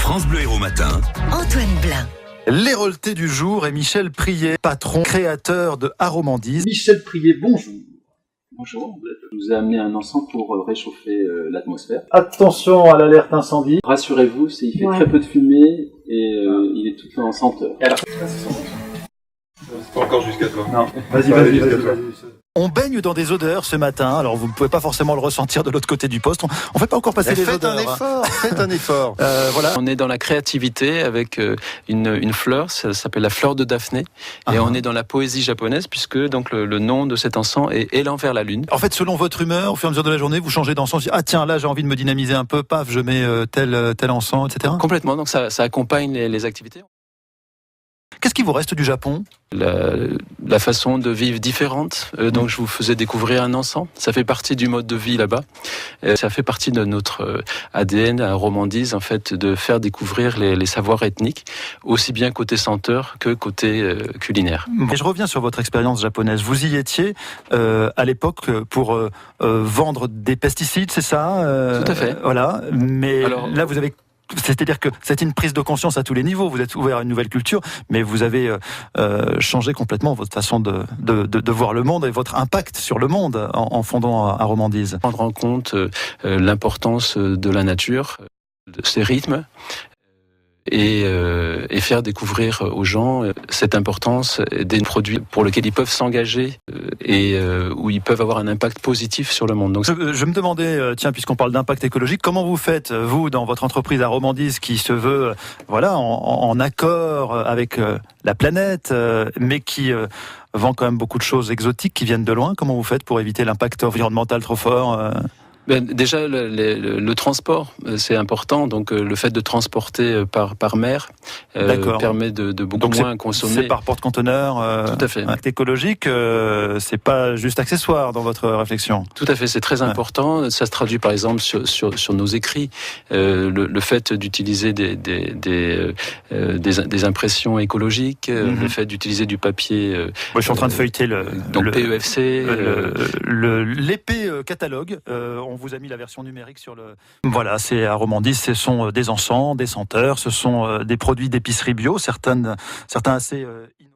France Bleu Héros Matin, Antoine Blin. L'hérolté du jour est Michel Priet, patron créateur de Aromandise. Michel Priet, bonjour. Bonjour, je vous ai amené un encens pour réchauffer l'atmosphère. Attention à l'alerte incendie. Rassurez-vous, il fait très peu de fumée et il est tout en senteur. Et alors, c'est pas encore jusqu'à toi. Non, vas-y. On baigne dans des odeurs ce matin, alors vous ne pouvez pas forcément le ressentir de l'autre côté du poste. On ne fait pas encore passer les odeurs. Faites un effort. Voilà. On est dans la créativité avec une fleur, ça s'appelle la fleur de Daphné, et on est dans la poésie japonaise puisque donc le nom de cet encens est Élan vers la lune. En fait, selon votre humeur, au fur et à mesure de la journée, vous changez d'encens. Ah tiens, là j'ai envie de me dynamiser un peu, paf, je mets tel encens, etc. Complètement, donc ça accompagne les activités. Qu'est-ce qui vous reste du Japon ? La façon de vivre différente. Donc je vous faisais découvrir un encens. Ça fait partie du mode de vie là-bas. Ça fait partie de notre ADN à Aromandise, en fait, de faire découvrir les savoirs ethniques, aussi bien côté senteur que côté culinaire. Et je reviens sur votre expérience japonaise. Vous y étiez à l'époque pour vendre des pesticides, c'est ça ? Tout à fait. Voilà. Mais alors, là, vous avez... C'est-à-dire que c'est une prise de conscience à tous les niveaux. Vous êtes ouvert à une nouvelle culture, mais vous avez changé complètement votre façon de voir le monde et votre impact sur le monde en fondant Aromandise. Prendre en compte l'importance de la nature, de ses rythmes, et faire découvrir aux gens cette importance des produits pour lesquels ils peuvent s'engager et où ils peuvent avoir un impact positif sur le monde. Donc, je me demandais, tiens, puisqu'on parle d'impact écologique, comment vous faites, vous, dans votre entreprise Aromandise, qui se veut en accord avec la planète, mais qui vend quand même beaucoup de choses exotiques qui viennent de loin. Comment vous faites pour éviter l'impact environnemental trop fort déjà, le transport, c'est important. Donc, le fait de transporter par mer permet de beaucoup moins consommer. C'est par porte-conteneur. Tout à fait. L'acte écologique, c'est pas juste accessoire dans votre réflexion. Tout à fait, c'est très important. Ça se traduit par exemple sur nos écrits. Le fait d'utiliser des impressions écologiques, le fait d'utiliser du papier. Moi, je suis en train de feuilleter le PEFC, l'épée catalogue. On vous a mis la version numérique sur le... Voilà, c'est Aromandise, ce sont des encens, des senteurs, ce sont des produits d'épicerie bio, certains assez innovants.